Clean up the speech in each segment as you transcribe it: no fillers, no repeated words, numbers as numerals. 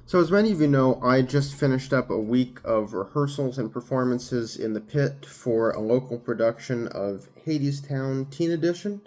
So, as many of you know, I just finished up a week of rehearsals and performances in the pit for a local production of Hadestown Teen Edition,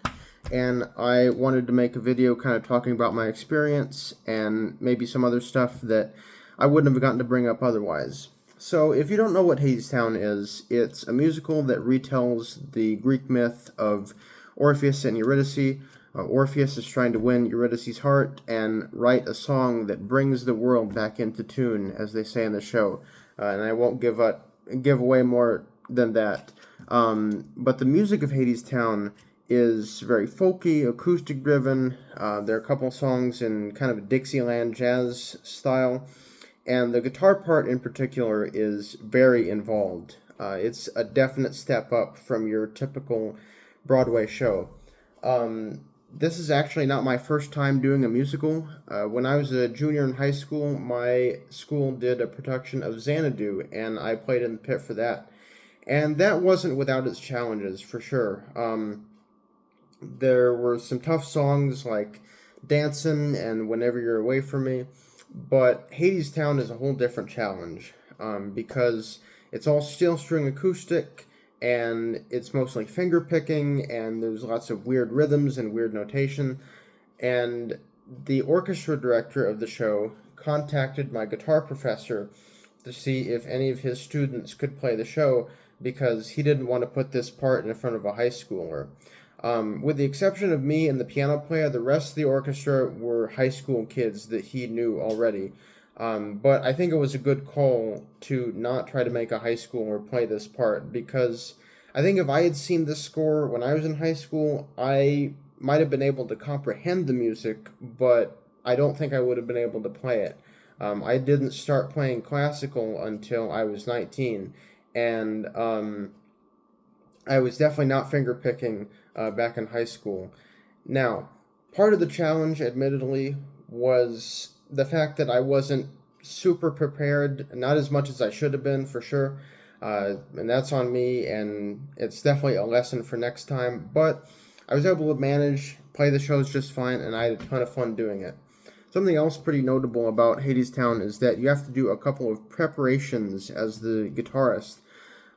and I wanted to make a video kind of talking about my experience and maybe some other stuff that I wouldn't have gotten to bring up otherwise. So, if you don't know what Hadestown is, it's a musical that retells the Greek myth of Orpheus and Eurydice. Orpheus is trying to win Eurydice's heart and write a song that brings the world back into tune, as they say in the show. And I won't give away more than that. But the music of Hadestown is very folky, acoustic-driven. There are a couple songs in kind of a Dixieland jazz style. And the guitar part in particular is very involved. It's a definite step up from your typical Broadway show. This is actually not my first time doing a musical. When I was a junior in high school, my school did a production of Xanadu, and I played in the pit for that. And that wasn't without its challenges, for sure. There were some tough songs like Dancin' and Whenever You're Away From Me, but Hadestown is a whole different challenge because it's all steel string acoustic, and it's mostly finger picking, and there's lots of weird rhythms and weird notation. And the orchestra director of the show contacted my guitar professor to see if any of his students could play the show because he didn't want to put this part in front of a high schooler. With the exception of me and the piano player, the rest of the orchestra were high school kids that he knew already. But I think it was a good call to not try to make a high schooler play this part, because I think if I had seen this score when I was in high school, I might have been able to comprehend the music, but I don't think I would have been able to play it. I didn't start playing classical until I was 19, and I was definitely not fingerpicking back in high school. Now, part of the challenge, admittedly, was the fact that I wasn't super prepared, not as much as I should have been, for sure. And that's on me, and it's definitely a lesson for next time. But I was able to manage, play the shows just fine, and I had a ton of fun doing it. Something else pretty notable about Hadestown is that you have to do a couple of preparations as the guitarist.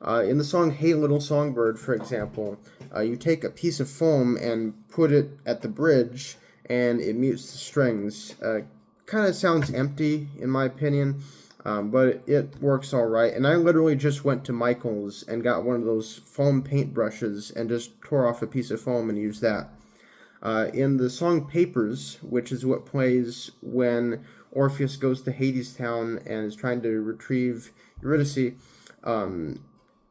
In the song Hey Little Songbird, for example, you take a piece of foam and put it at the bridge, and it mutes the strings. Kind of sounds empty, in my opinion, but it works all right. And I literally just went to Michael's and got one of those foam paintbrushes and just tore off a piece of foam and used that. In the song Papers, which is what plays when Orpheus goes to Hadestown and is trying to retrieve Eurydice,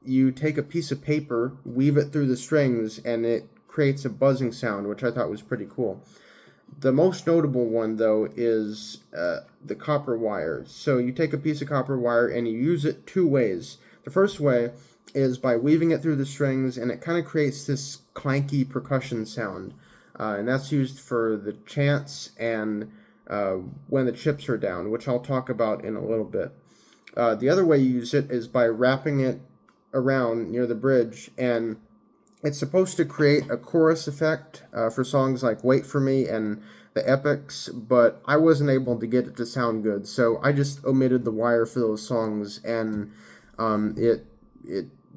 you take a piece of paper, weave it through the strings, and it creates a buzzing sound, which I thought was pretty cool. The most notable one, though, is the copper wire. So you take a piece of copper wire and you use it two ways. The first way is by weaving it through the strings, and it kind of creates this clanky percussion sound. And that's used for the chants and when the chips are down, which I'll talk about in a little bit. The other way you use it is by wrapping it around near the bridge, and it's supposed to create a chorus effect for songs like Wait For Me and the Epics, but I wasn't able to get it to sound good, so I just omitted the wire for those songs, and it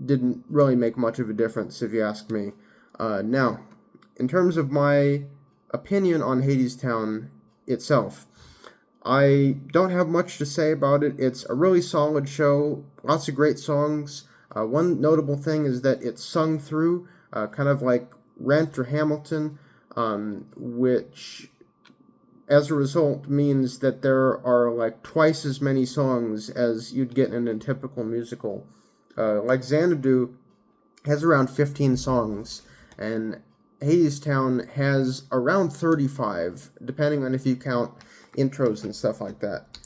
didn't really make much of a difference, if you ask me. Now, in terms of my opinion on Hadestown itself, I don't have much to say about it. It's a really solid show, lots of great songs. One notable thing is that it's sung through, kind of like Rent or Hamilton, which as a result means that there are like twice as many songs as you'd get in a typical musical. Like Xanadu has around 15 songs, and Hadestown has around 35, depending on if you count intros and stuff like that.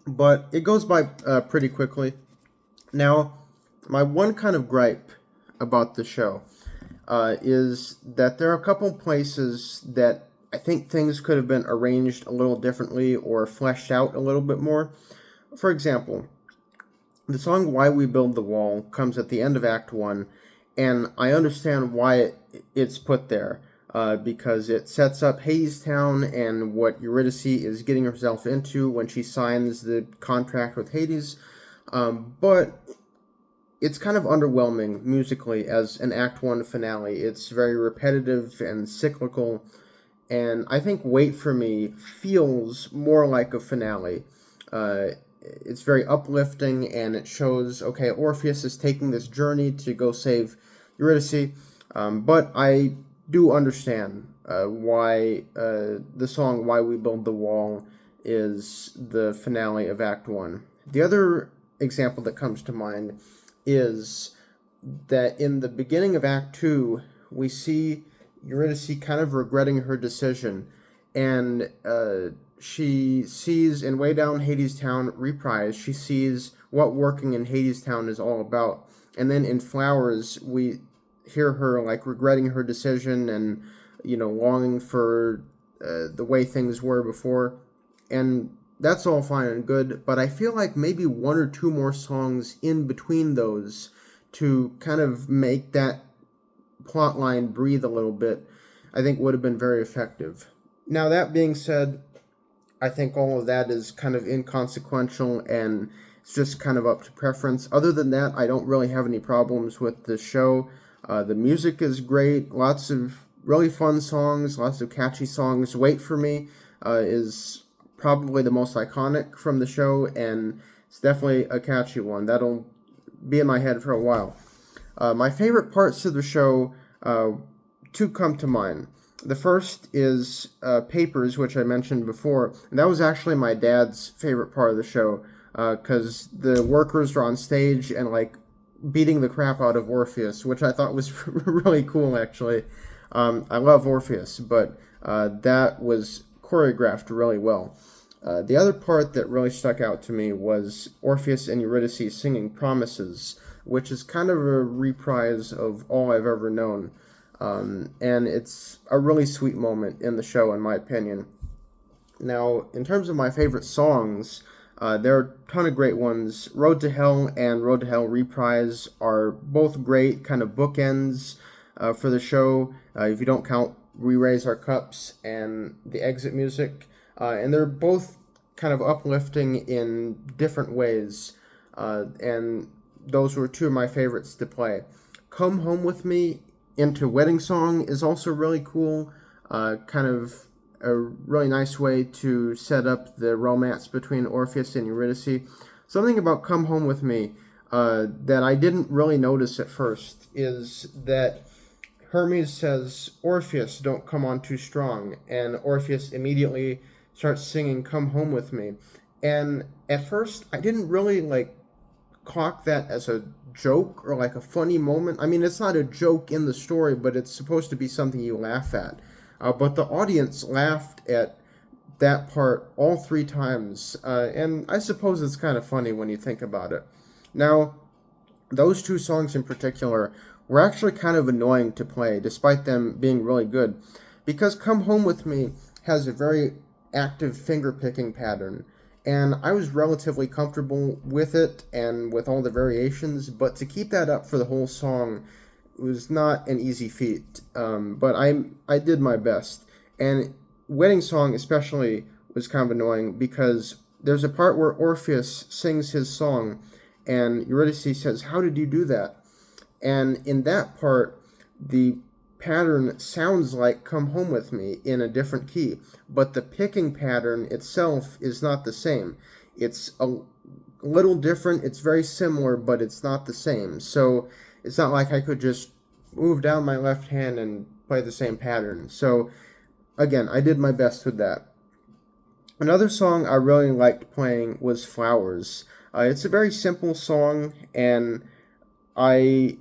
But it goes by pretty quickly. Now, my one kind of gripe about the show is that there are a couple places that I think things could have been arranged a little differently or fleshed out a little bit more. For example, the song Why We Build the Wall comes at the end of Act 1, and I understand why it's put there. because it sets up Hadestown and what Eurydice is getting herself into when she signs the contract with Hades. But it's kind of underwhelming musically as an Act 1 finale. It's very repetitive and cyclical, and I think Wait For Me feels more like a finale. It's very uplifting, and it shows, okay, Orpheus is taking this journey to go save Eurydice, but I do understand why the song Why We Build the Wall is the finale of Act 1. The other example that comes to mind is that in the beginning of Act 2, we see Eurydice kind of regretting her decision, and she sees in Way Down Hadestown reprise, she sees what working in Hadestown is all about. And then in Flowers, we hear her like regretting her decision and, longing for the way things were before. And that's all fine and good, but I feel like maybe one or two more songs in between those to kind of make that plot line breathe a little bit, I think would have been very effective. Now, that being said, I think all of that is kind of inconsequential and it's just kind of up to preference. Other than that, I don't really have any problems with the show. The music is great, lots of really fun songs, lots of catchy songs. Wait For Me is probably the most iconic from the show, and it's definitely a catchy one. That'll be in my head for a while. My favorite parts of the show, two come to mind. The first is Papers, which I mentioned before, and that was actually my dad's favorite part of the show, because the workers are on stage and like beating the crap out of Orpheus, which I thought was really cool, actually. I love Orpheus, but that was choreographed really well. The other part that really stuck out to me was Orpheus and Eurydice singing Promises, which is kind of a reprise of All I've Ever Known. And it's a really sweet moment in the show, in my opinion. Now, in terms of my favorite songs, there are a ton of great ones. Road to Hell and Road to Hell Reprise are both great kind of bookends for the show, if you don't count We Raise Our Cups and the exit music. And they're both kind of uplifting in different ways. And those were two of my favorites to play. Come Home With Me into Wedding Song is also really cool. Kind of a really nice way to set up the romance between Orpheus and Eurydice. Something about Come Home With Me that I didn't really notice at first is that Hermes says, Orpheus, don't come on too strong. And Orpheus immediately starts singing Come Home With Me. And at first, I didn't really clock that as a joke or like a funny moment. I mean, it's not a joke in the story, but it's supposed to be something you laugh at. But the audience laughed at that part all three times. And I suppose it's kind of funny when you think about it. Now, those two songs in particular were actually kind of annoying to play, despite them being really good. Because Come Home With Me has a very active finger-picking pattern. And I was relatively comfortable with it and with all the variations, but to keep that up for the whole song was not an easy feat. But I did my best. And Wedding Song especially was kind of annoying because there's a part where Orpheus sings his song and Eurydice says, how did you do that? And in that part, the pattern sounds like Come Home With Me in a different key, but the picking pattern itself is not the same. It's a little different, it's very similar, but it's not the same. So it's not like I could just move down my left hand and play the same pattern. So again, I did my best with that. Another song I really liked playing was Flowers. It's a very simple song, and I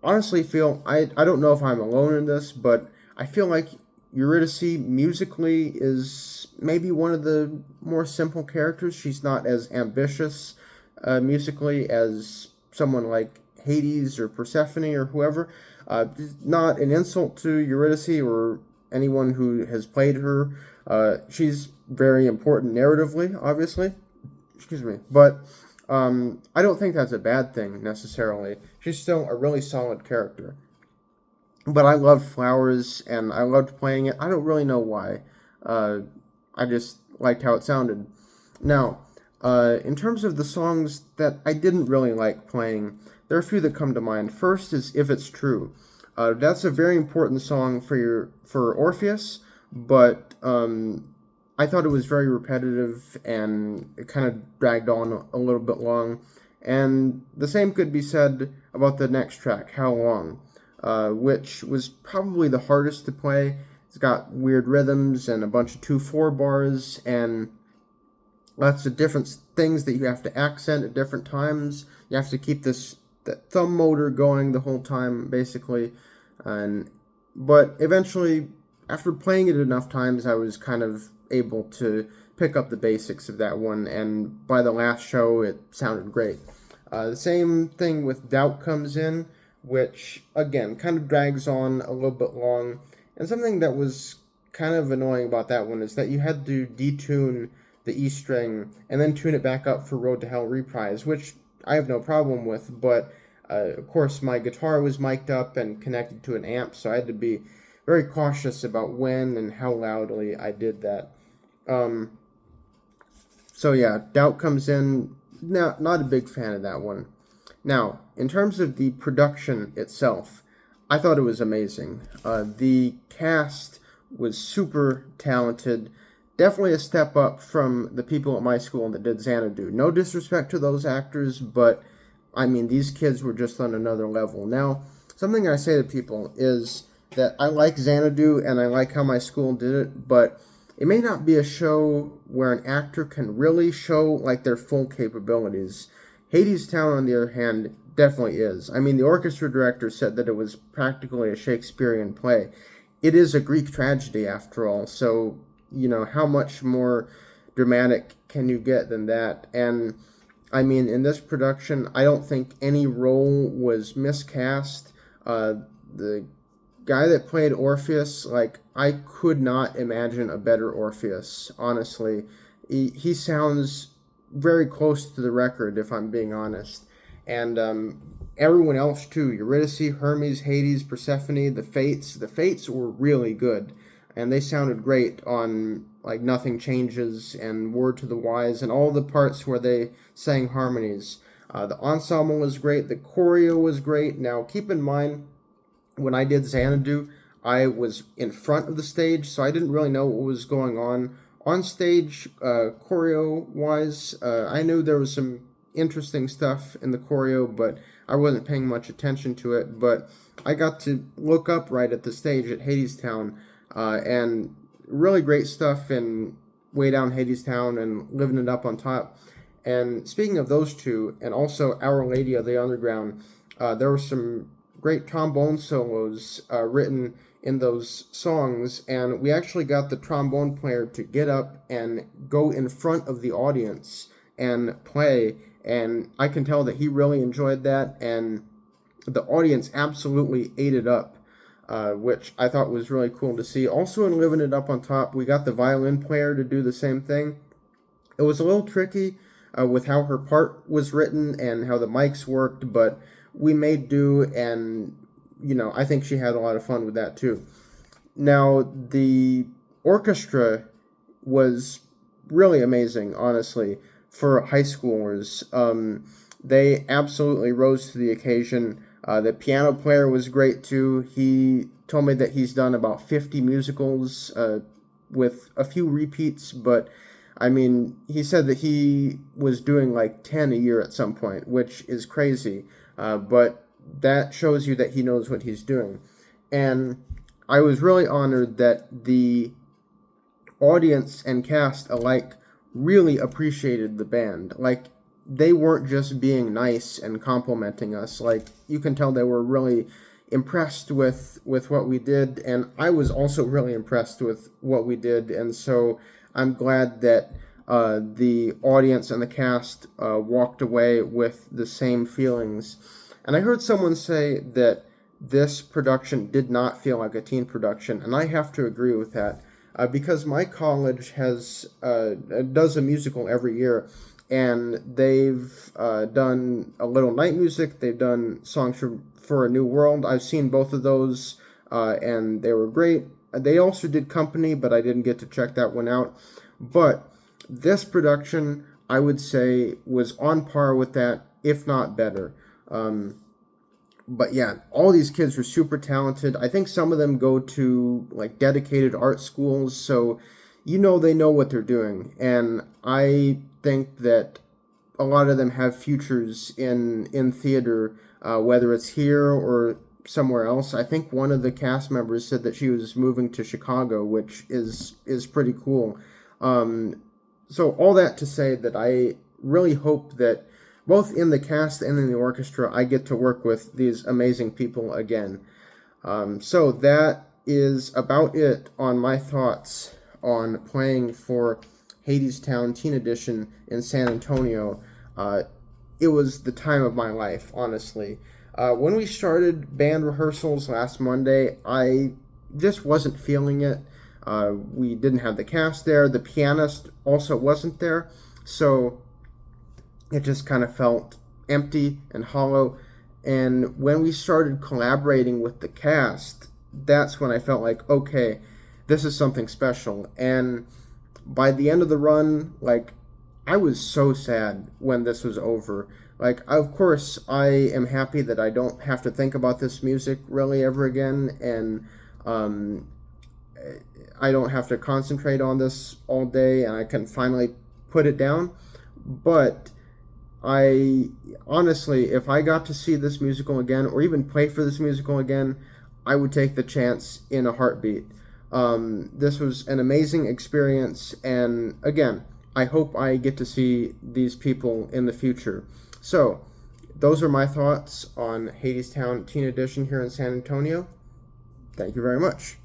honestly feel, I don't know if I'm alone in this, but I feel like Eurydice musically is maybe one of the more simple characters. She's not as ambitious musically as someone like Hades or Persephone or whoever. Not an insult to Eurydice or anyone who has played her. She's very important narratively, obviously. Excuse me. But I don't think that's a bad thing necessarily. She's still a really solid character. But I loved Flowers, and I loved playing it. I don't really know why. Uh, I just liked how it sounded. Now, in terms of the songs that I didn't really like playing, there are a few that come to mind. First is "If It's True." That's a very important song for Orpheus, but I thought it was very repetitive and it kind of dragged on a little bit long. And the same could be said about the next track, "How Long," which was probably the hardest to play. It's got weird rhythms and a bunch of 2/4 bars and lots of different things that you have to accent at different times. You have to keep this that thumb motor going the whole time, basically. And but eventually, after playing it enough times, I was kind of able to pick up the basics of that one. And by the last show, it sounded great. The same thing with "Doubt Comes In," which again kind of drags on a little bit long. And something that was kind of annoying about that one is that you had to detune the E string and then tune it back up for "Road to Hell" reprise, which I have no problem with. But of course, my guitar was mic'd up and connected to an amp, so I had to be very cautious about when and how loudly I did that. Um, so yeah, Doubt Comes In. Not a big fan of that one. Now, in terms of the production itself, I thought it was amazing. The cast was super talented. Definitely a step up from the people at my school that did Xanadu. No disrespect to those actors, but I mean, these kids were just on another level. Now, something I say to people is that I like Xanadu and I like how my school did it, but it may not be a show where an actor can really show like their full capabilities. Hadestown, on the other hand, definitely is. I mean, the orchestra director said that it was practically a Shakespearean play. It is a Greek tragedy, after all, so, how much more dramatic can you get than that? And, I mean, in this production, I don't think any role was miscast. The guy that played Orpheus, like, I could not imagine a better Orpheus, honestly. He sounds very close to the record, if I'm being honest. And everyone else, too: Eurydice, Hermes, Hades, Persephone, the Fates were really good. And they sounded great on, like, Nothing Changes and Word to the Wise and all the parts where they sang harmonies. The ensemble was great. The choreo was great. Now, keep in mind, when I did Xanadu, I was in front of the stage, so I didn't really know what was going on. On stage, choreo wise, I knew there was some interesting stuff in the choreo, but I wasn't paying much attention to it. But I got to look up right at the stage at Hadestown, and really great stuff in Way Down Hadestown and Living It Up on Top. And speaking of those two, and also Our Lady of the Underground, there were some great trombone solos written in those songs, and we actually got the trombone player to get up and go in front of the audience and play, and I can tell that he really enjoyed that, and the audience absolutely ate it up, which I thought was really cool to see. Also, in Living It Up on Top, we got the violin player to do the same thing. It was a little tricky with how her part was written and how the mics worked, but we made do, and I think she had a lot of fun with that too. Now, the orchestra was really amazing, honestly, for high schoolers. They absolutely rose to the occasion. The piano player was great too. He told me that he's done about 50 musicals with a few repeats, but I mean, he said that he was doing like 10 a year at some point, which is crazy. But that shows you that he knows what he's doing. And I was really honored that the audience and cast alike really appreciated the band. Like, they weren't just being nice and complimenting us. Like, you can tell they were really impressed with what we did, and I was also really impressed with what we did, and so I'm glad that the audience and the cast walked away with the same feelings. And I heard someone say that this production did not feel like a teen production, and I have to agree with that. Because my college does a musical every year, and they've done a little night music. They've done songs for a New World. I've seen both of those and they were great. They also did Company, but I didn't get to check that one out. But this production, I would say, was on par with that, if not better. But yeah, all these kids were super talented. I think some of them go to like dedicated art schools, so they know what they're doing. And I think that a lot of them have futures in theater, whether it's here or somewhere else. I think one of the cast members said that she was moving to Chicago, which is pretty cool. So all that to say that I really hope that both in the cast and in the orchestra, I get to work with these amazing people again. So that is about it on my thoughts on playing for Hadestown Teen Edition in San Antonio. It was the time of my life, honestly. When we started band rehearsals last Monday, I just wasn't feeling it. We didn't have the cast there. The pianist also wasn't there. So it just kind of felt empty and hollow. And when we started collaborating with the cast, that's when I felt like, okay, this is something special. And by the end of the run, like, I was so sad when this was over. Like, of course, I am happy that I don't have to think about this music really ever again, and I don't have to concentrate on this all day, and I can finally put it down. But I honestly, if I got to see this musical again, or even play for this musical again, I would take the chance in a heartbeat. This was an amazing experience, and again, I hope I get to see these people in the future. So, those are my thoughts on Hadestown Teen Edition here in San Antonio. Thank you very much.